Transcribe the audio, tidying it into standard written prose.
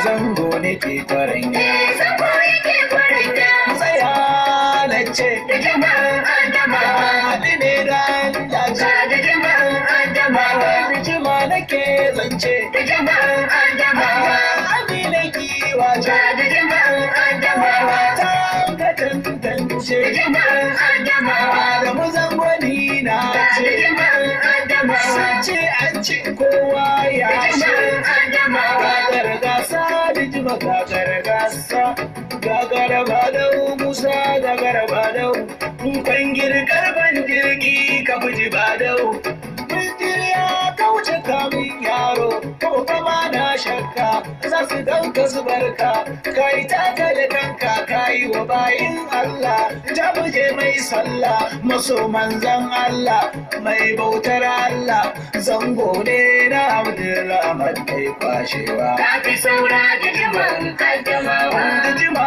zango ne ke kwaranya. Zango yake kwaranya. Tsaya na ce Da jama'an Adamawa. haɗi ne da dace. Da jama'an Adamawa. Bijima nake zance. Da jama'an Adamawa. Amina giwa ce. Da jama'an Adamawa. Ta ka tantance. Da jama'an Adamawa. Da mu zangoni na Da ce. jama'an Adamawa. Sun ce an ci kowa ya Da ce. jama'an Adamawa. Gagar gasa da jima gagar gasa. Gagara ba dau Musa gagara ba dau. Kwangir karban jirgi ka fuji ba dau. Mintir ya kauce kamin yaro. Ko kama na shakka za su ganka su barka. Kai taka da kanka kayi wa bayin Allah. Jamuje mai sallah maso manzan Allah. Mai bautar Allah zango ne na Abdulrahman mai kwashewa. Ka fi saura da jama'an Adamawa. Da jima